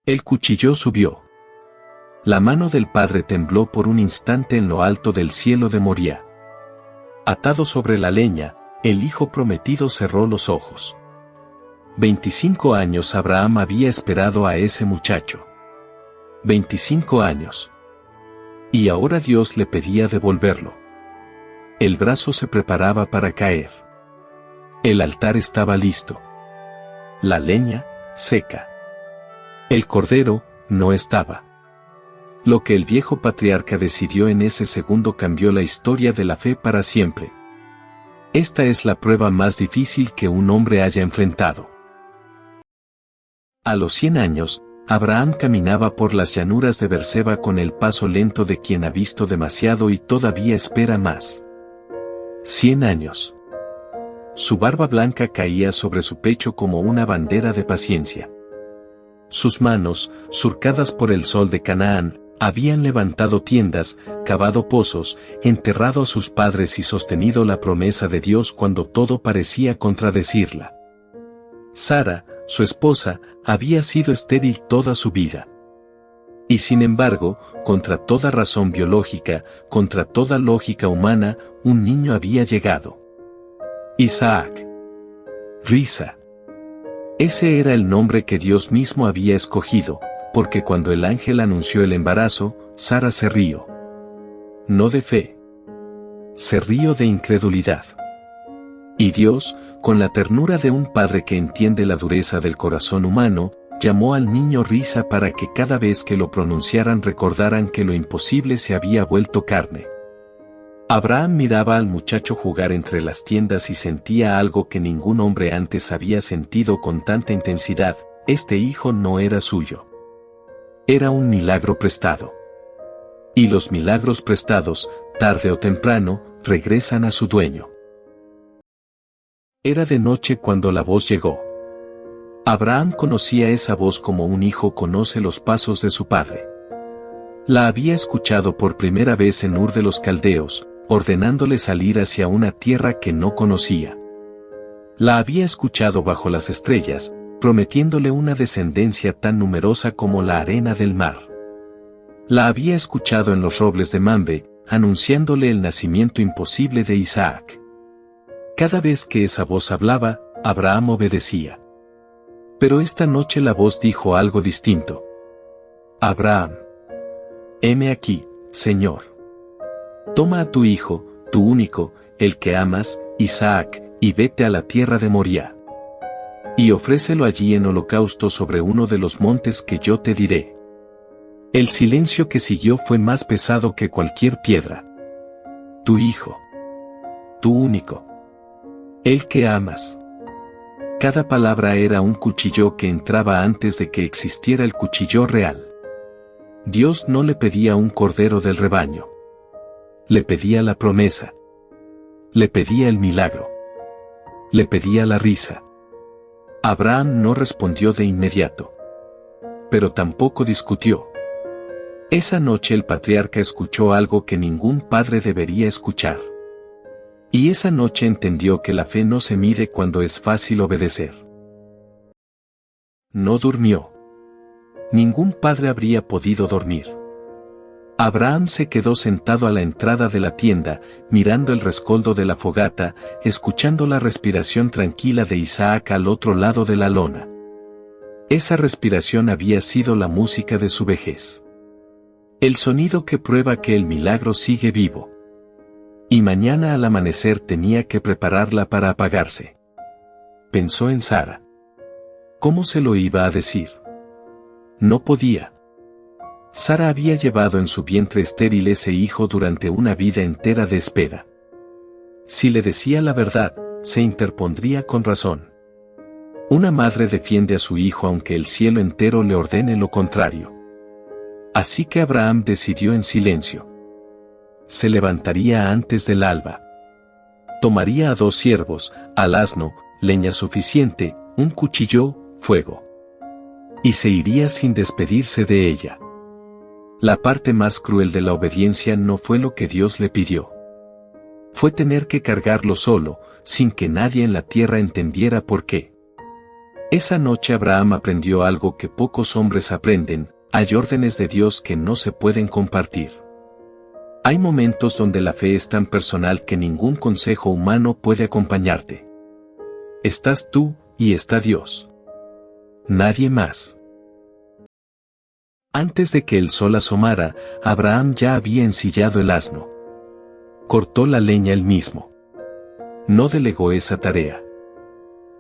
El cuchillo subió. La mano del padre tembló por un instante en lo alto del cielo de Moría. Atado sobre la leña, el hijo prometido cerró los ojos. 25 años Abraham había esperado a ese muchacho. 25 años. Y ahora Dios le pedía devolverlo. El brazo se preparaba para caer. El altar estaba listo. La leña, seca. El cordero, no estaba. Lo que el viejo patriarca decidió en ese segundo cambió la historia de la fe para siempre. Esta es la prueba más difícil que un hombre haya enfrentado. A los 100 años, Abraham caminaba por las llanuras de Berseba con el paso lento de quien ha visto demasiado y todavía espera más. 100 años. Su barba blanca caía sobre su pecho como una bandera de paciencia. Sus manos, surcadas por el sol de Canaán, habían levantado tiendas, cavado pozos, enterrado a sus padres y sostenido la promesa de Dios cuando todo parecía contradecirla. Sara, su esposa, había sido estéril toda su vida. Y sin embargo, contra toda razón biológica, contra toda lógica humana, un niño había llegado. Isaac. Risa. Ese era el nombre que Dios mismo había escogido, porque cuando el ángel anunció el embarazo, Sara se rió. No de fe. Se rió de incredulidad. Y Dios, con la ternura de un padre que entiende la dureza del corazón humano, llamó al niño Risa para que cada vez que lo pronunciaran recordaran que lo imposible se había vuelto carne. Abraham miraba al muchacho jugar entre las tiendas y sentía algo que ningún hombre antes había sentido con tanta intensidad: este hijo no era suyo. Era un milagro prestado. Y los milagros prestados, tarde o temprano, regresan a su dueño. Era de noche cuando la voz llegó. Abraham conocía esa voz como un hijo conoce los pasos de su padre. La había escuchado por primera vez en Ur de los Caldeos, ordenándole salir hacia una tierra que no conocía. La había escuchado bajo las estrellas, prometiéndole una descendencia tan numerosa como la arena del mar. La había escuchado en los robles de Mamre, anunciándole el nacimiento imposible de Isaac. Cada vez que esa voz hablaba, Abraham obedecía. Pero esta noche la voz dijo algo distinto. Abraham. Heme aquí, Señor. Toma a tu hijo, tu único, el que amas, Isaac, y vete a la tierra de Moría. Y ofrécelo allí en holocausto sobre uno de los montes que yo te diré. El silencio que siguió fue más pesado que cualquier piedra. Tu hijo. Tu único. El que amas. Cada palabra era un cuchillo que entraba antes de que existiera el cuchillo real. Dios no le pedía un cordero del rebaño. Le pedía la promesa. Le pedía el milagro. Le pedía la risa. Abraham no respondió de inmediato. Pero tampoco discutió. Esa noche el patriarca escuchó algo que ningún padre debería escuchar. Y esa noche entendió que la fe no se mide cuando es fácil obedecer. No durmió. Ningún padre habría podido dormir. Abraham se quedó sentado a la entrada de la tienda, mirando el rescoldo de la fogata, escuchando la respiración tranquila de Isaac al otro lado de la lona. Esa respiración había sido la música de su vejez. El sonido que prueba que el milagro sigue vivo. Y mañana al amanecer tenía que prepararla para apagarse. Pensó en Sara. ¿Cómo se lo iba a decir? No podía. Sara había llevado en su vientre estéril ese hijo durante una vida entera de espera. Si le decía la verdad, se interpondría con razón. Una madre defiende a su hijo aunque el cielo entero le ordene lo contrario. Así que Abraham decidió en silencio. Se levantaría antes del alba. Tomaría a 2 ciervos, al asno, leña suficiente, un cuchillo, fuego. Y se iría sin despedirse de ella. La parte más cruel de la obediencia no fue lo que Dios le pidió. Fue tener que cargarlo solo, sin que nadie en la tierra entendiera por qué. Esa noche Abraham aprendió algo que pocos hombres aprenden: hay órdenes de Dios que no se pueden compartir. Hay momentos donde la fe es tan personal que ningún consejo humano puede acompañarte. Estás tú, y está Dios. Nadie más. Antes de que el sol asomara, Abraham ya había ensillado el asno. Cortó la leña él mismo. No delegó esa tarea.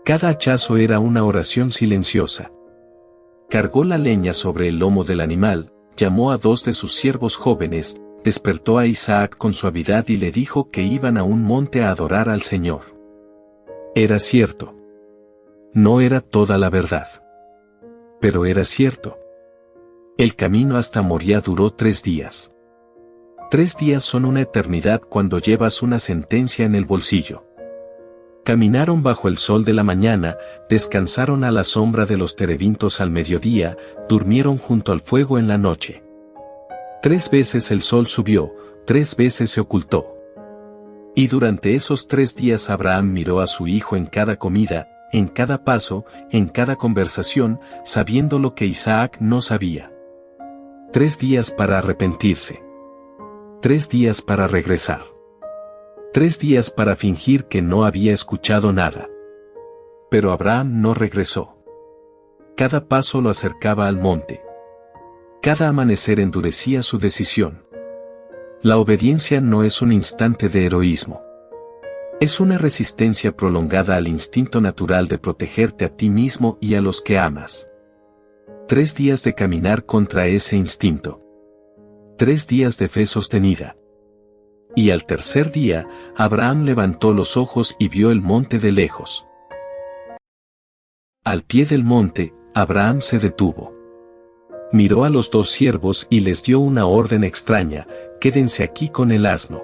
Cada hachazo era una oración silenciosa. Cargó la leña sobre el lomo del animal, llamó a 2 de sus siervos jóvenes, despertó a Isaac con suavidad y le dijo que iban a un monte a adorar al Señor. Era cierto. No era toda la verdad. Pero era cierto. El camino hasta Moría duró 3 días. 3 días son una eternidad cuando llevas una sentencia en el bolsillo. Caminaron bajo el sol de la mañana, descansaron a la sombra de los terebintos al mediodía, durmieron junto al fuego en la noche. 3 veces el sol subió, 3 veces se ocultó. Y durante esos 3 días Abraham miró a su hijo en cada comida, en cada paso, en cada conversación, sabiendo lo que Isaac no sabía. 3 días para arrepentirse. 3 días para regresar. 3 días para fingir que no había escuchado nada. Pero Abraham no regresó. Cada paso lo acercaba al monte. Cada amanecer endurecía su decisión. La obediencia no es un instante de heroísmo. Es una resistencia prolongada al instinto natural de protegerte a ti mismo y a los que amas. 3 días de caminar contra ese instinto. 3 días de fe sostenida. Y al tercer día, Abraham levantó los ojos y vio el monte de lejos. Al pie del monte, Abraham se detuvo. Miró a los 2 siervos y les dio una orden extraña: quédense aquí con el asno.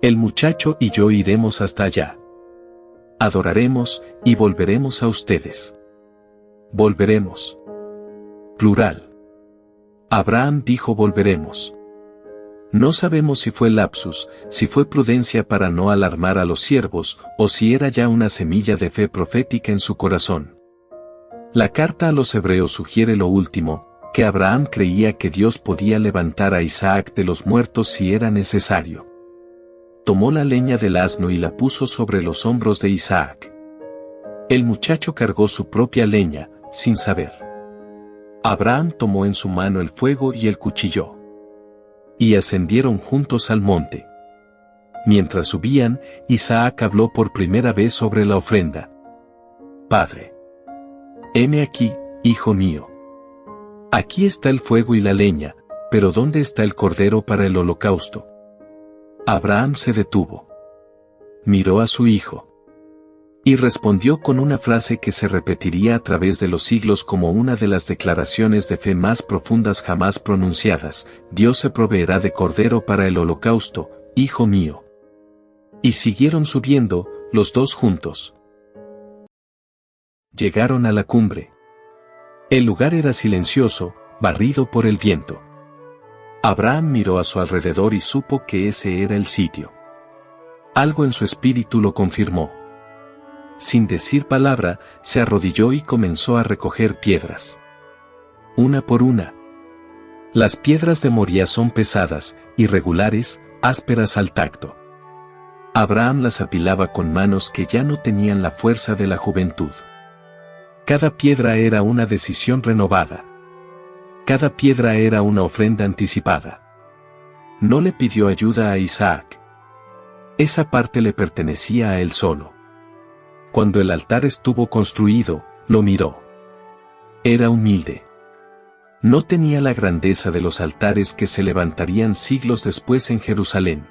El muchacho y yo iremos hasta allá. Adoraremos, y volveremos a ustedes. Volveremos. Plural. Abraham dijo volveremos. No sabemos si fue lapsus, si fue prudencia para no alarmar a los siervos, o si era ya una semilla de fe profética en su corazón. La carta a los hebreos sugiere lo último, que Abraham creía que Dios podía levantar a Isaac de los muertos si era necesario. Tomó la leña del asno y la puso sobre los hombros de Isaac. El muchacho cargó su propia leña, sin saber. Abraham tomó en su mano el fuego y el cuchillo. Y ascendieron juntos al monte. Mientras subían, Isaac habló por primera vez sobre la ofrenda. Padre. Heme aquí, hijo mío. Aquí está el fuego y la leña, pero ¿dónde está el cordero para el holocausto? Abraham se detuvo. Miró a su hijo. Y respondió con una frase que se repetiría a través de los siglos como una de las declaraciones de fe más profundas jamás pronunciadas: Dios se proveerá de cordero para el holocausto, hijo mío. Y siguieron subiendo, los 2 juntos. Llegaron a la cumbre. El lugar era silencioso, barrido por el viento. Abraham miró a su alrededor y supo que ese era el sitio. Algo en su espíritu lo confirmó. Sin decir palabra, se arrodilló y comenzó a recoger piedras. Una por una. Las piedras de Moría son pesadas, irregulares, ásperas al tacto. Abraham las apilaba con manos que ya no tenían la fuerza de la juventud. Cada piedra era una decisión renovada. Cada piedra era una ofrenda anticipada. No le pidió ayuda a Isaac. Esa parte le pertenecía a él solo. Cuando el altar estuvo construido, lo miró. Era humilde. No tenía la grandeza de los altares que se levantarían siglos después en Jerusalén.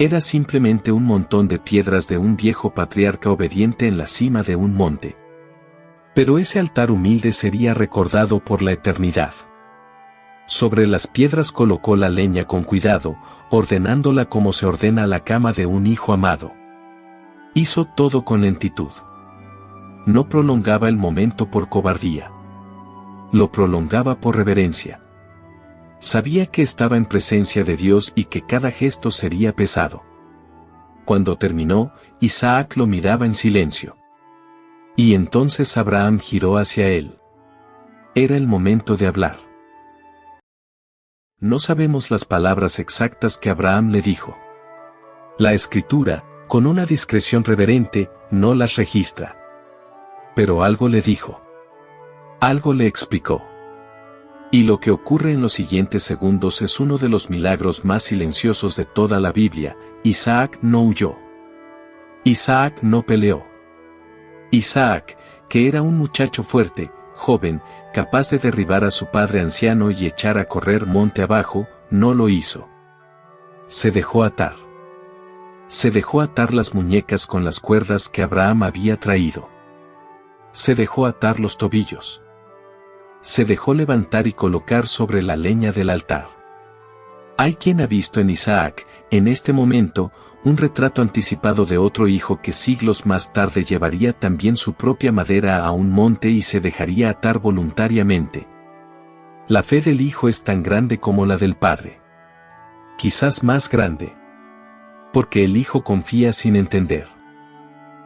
Era simplemente un montón de piedras de un viejo patriarca obediente en la cima de un monte. Pero ese altar humilde sería recordado por la eternidad. Sobre las piedras colocó la leña con cuidado, ordenándola como se ordena la cama de un hijo amado. Hizo todo con lentitud. No prolongaba el momento por cobardía. Lo prolongaba por reverencia. Sabía que estaba en presencia de Dios y que cada gesto sería pesado. Cuando terminó, Isaac lo miraba en silencio. Y entonces Abraham giró hacia él. Era el momento de hablar. No sabemos las palabras exactas que Abraham le dijo. La Escritura, con una discreción reverente, no las registra. Pero algo le dijo. Algo le explicó. Y lo que ocurre en los siguientes segundos es uno de los milagros más silenciosos de toda la Biblia. Isaac no huyó. Isaac no peleó. Isaac, que era un muchacho fuerte, joven, capaz de derribar a su padre anciano y echar a correr monte abajo, no lo hizo. Se dejó atar. Se dejó atar las muñecas con las cuerdas que Abraham había traído. Se dejó atar los tobillos. Se dejó levantar y colocar sobre la leña del altar. Hay quien ha visto en Isaac, en este momento, un retrato anticipado de otro hijo que siglos más tarde llevaría también su propia madera a un monte y se dejaría atar voluntariamente. La fe del hijo es tan grande como la del padre. Quizás más grande. Porque el hijo confía sin entender.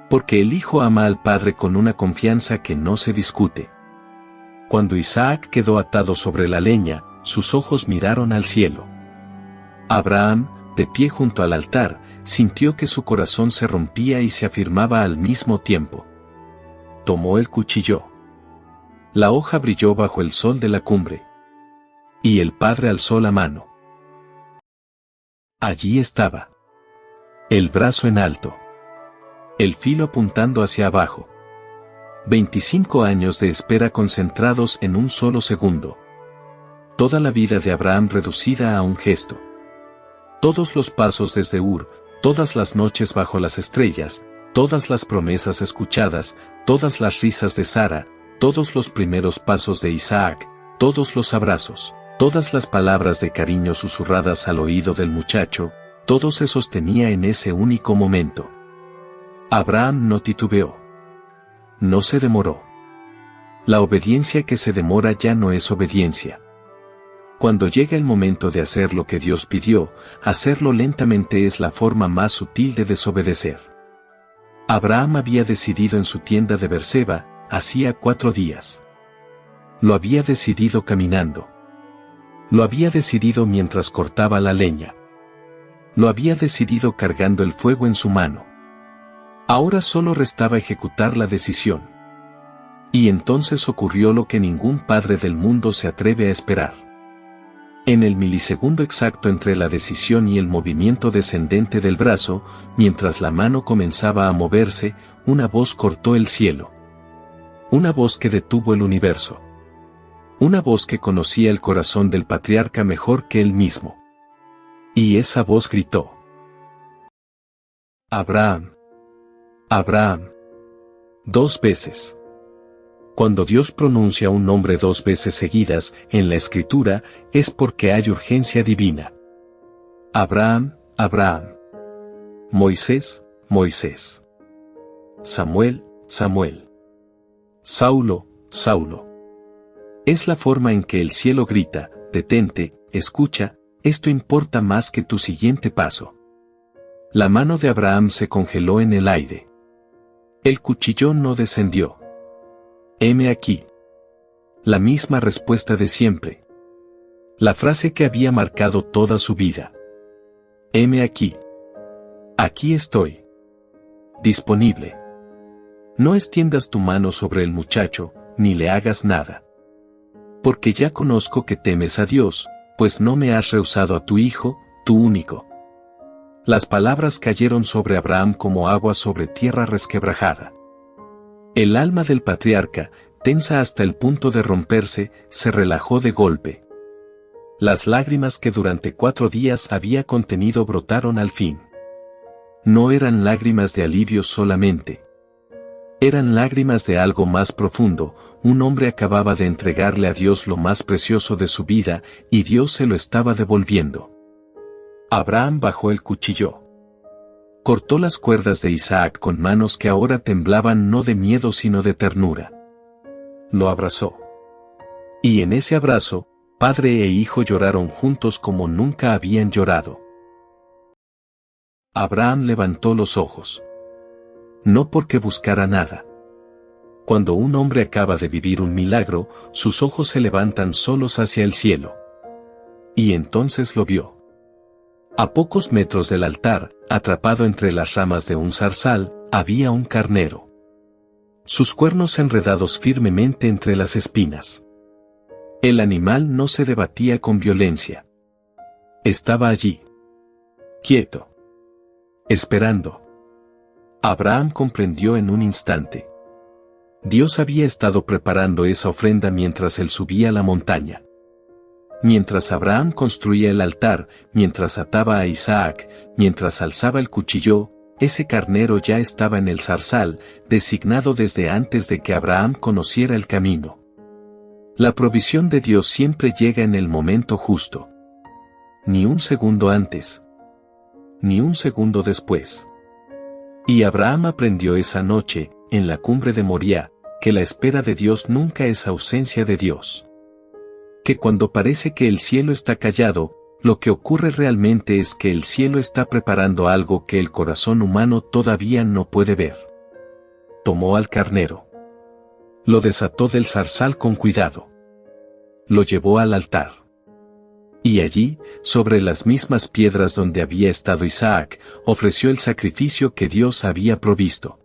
Porque el hijo ama al padre con una confianza que no se discute. Cuando Isaac quedó atado sobre la leña, sus ojos miraron al cielo. Abraham, de pie junto al altar, sintió que su corazón se rompía y se afirmaba al mismo tiempo. Tomó el cuchillo. La hoja brilló bajo el sol de la cumbre. Y el padre alzó la mano. Allí estaba. El brazo en alto. El filo apuntando hacia abajo. 25 años de espera concentrados en un solo segundo. Toda la vida de Abraham reducida a un gesto. Todos los pasos desde Ur, todas las noches bajo las estrellas, todas las promesas escuchadas, todas las risas de Sara, todos los primeros pasos de Isaac, todos los abrazos, todas las palabras de cariño susurradas al oído del muchacho, todo se sostenía en ese único momento. Abraham no titubeó. No se demoró. La obediencia que se demora ya no es obediencia. Cuando llega el momento de hacer lo que Dios pidió, hacerlo lentamente es la forma más sutil de desobedecer. Abraham había decidido en su tienda de Berseba, hacía 4 días. Lo había decidido caminando. Lo había decidido mientras cortaba la leña. Lo había decidido cargando el fuego en su mano. Ahora solo restaba ejecutar la decisión. Y entonces ocurrió lo que ningún padre del mundo se atreve a esperar. En el milisegundo exacto entre la decisión y el movimiento descendente del brazo, mientras la mano comenzaba a moverse, una voz cortó el cielo. Una voz que detuvo el universo. Una voz que conocía el corazón del patriarca mejor que él mismo. Y esa voz gritó: Abraham. Abraham. 2 veces. Cuando Dios pronuncia un nombre 2 veces seguidas en la Escritura, es porque hay urgencia divina. Abraham, Abraham. Moisés, Moisés. Samuel, Samuel. Saulo, Saulo. Es la forma en que el cielo grita: detente, escucha, esto importa más que tu siguiente paso. La mano de Abraham se congeló en el aire. El cuchillo no descendió. Heme aquí. La misma respuesta de siempre. La frase que había marcado toda su vida. Heme aquí. Aquí estoy. Disponible. No extiendas tu mano sobre el muchacho, ni le hagas nada. Porque ya conozco que temes a Dios, pues no me has rehusado a tu hijo, tu único. Las palabras cayeron sobre Abraham como agua sobre tierra resquebrajada. El alma del patriarca, tensa hasta el punto de romperse, se relajó de golpe. Las lágrimas que durante 4 días había contenido brotaron al fin. No eran lágrimas de alivio solamente. Eran lágrimas de algo más profundo. Un hombre acababa de entregarle a Dios lo más precioso de su vida, y Dios se lo estaba devolviendo. Abraham bajó el cuchillo. Cortó las cuerdas de Isaac con manos que ahora temblaban no de miedo sino de ternura. Lo abrazó. Y en ese abrazo, padre e hijo lloraron juntos como nunca habían llorado. Abraham levantó los ojos. No porque buscara nada. Cuando un hombre acaba de vivir un milagro, sus ojos se levantan solos hacia el cielo. Y entonces lo vio. A pocos metros del altar, atrapado entre las ramas de un zarzal, había un carnero. Sus cuernos enredados firmemente entre las espinas. El animal no se debatía con violencia. Estaba allí. Quieto. Esperando. Abraham comprendió en un instante. Dios había estado preparando esa ofrenda mientras él subía la montaña. Mientras Abraham construía el altar, mientras ataba a Isaac, mientras alzaba el cuchillo, ese carnero ya estaba en el zarzal, designado desde antes de que Abraham conociera el camino. La provisión de Dios siempre llega en el momento justo. Ni un segundo antes. Ni un segundo después. Y Abraham aprendió esa noche, en la cumbre de Moriah, que la espera de Dios nunca es ausencia de Dios. Que cuando parece que el cielo está callado, lo que ocurre realmente es que el cielo está preparando algo que el corazón humano todavía no puede ver. Tomó al carnero. Lo desató del zarzal con cuidado. Lo llevó al altar. Y allí, sobre las mismas piedras donde había estado Isaac, ofreció el sacrificio que Dios había provisto.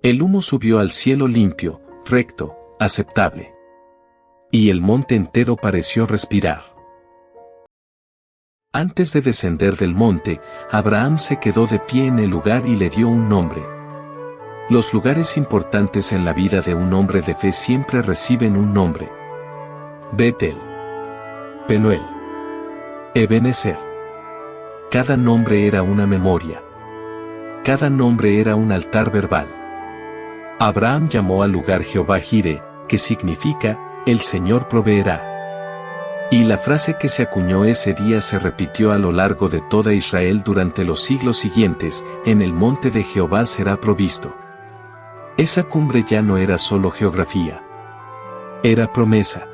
El humo subió al cielo limpio, recto, aceptable. Y el monte entero pareció respirar. Antes de descender del monte, Abraham se quedó de pie en el lugar y le dio un nombre. Los lugares importantes en la vida de un hombre de fe siempre reciben un nombre. Betel. Penuel. Ebenezer. Cada nombre era una memoria. Cada nombre era un altar verbal. Abraham llamó al lugar Jehová Jireh, que significa, el Señor proveerá. Y la frase que se acuñó ese día se repitió a lo largo de toda Israel durante los siglos siguientes, en el monte de Jehová será provisto. Esa cumbre ya no era solo geografía. Era promesa.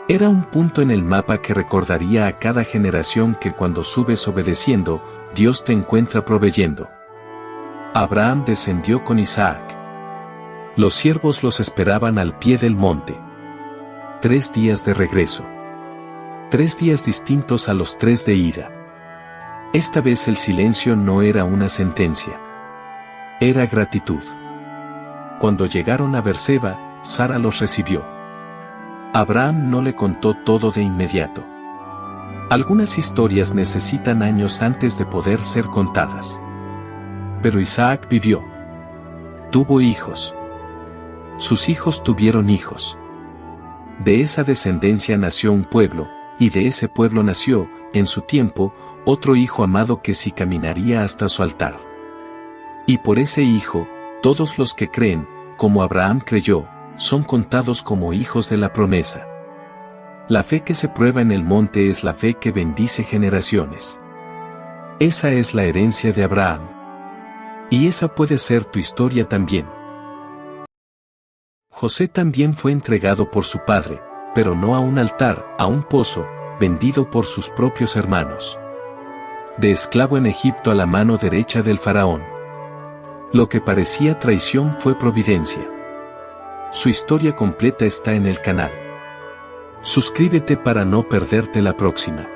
Era un punto en el mapa que recordaría a cada generación que cuando subes obedeciendo, Dios te encuentra proveyendo. Abraham descendió con Isaac. Los siervos los esperaban al pie del monte. 3 días de regreso. 3 días distintos a los 3 de ida. Esta vez el silencio no era una sentencia. Era gratitud. Cuando llegaron a Berseba, Sara los recibió. Abraham no le contó todo de inmediato. Algunas historias necesitan años antes de poder ser contadas. Pero Isaac vivió. Tuvo hijos. Sus hijos tuvieron hijos. De esa descendencia nació un pueblo, y de ese pueblo nació, en su tiempo, otro hijo amado que sí caminaría hasta su altar. Y por ese hijo, todos los que creen, como Abraham creyó, son contados como hijos de la promesa. La fe que se prueba en el monte es la fe que bendice generaciones. Esa es la herencia de Abraham. Y esa puede ser tu historia también. José también fue entregado por su padre, pero no a un altar, a un pozo, vendido por sus propios hermanos. De esclavo en Egipto a la mano derecha del faraón. Lo que parecía traición fue providencia. Su historia completa está en el canal. Suscríbete para no perderte la próxima.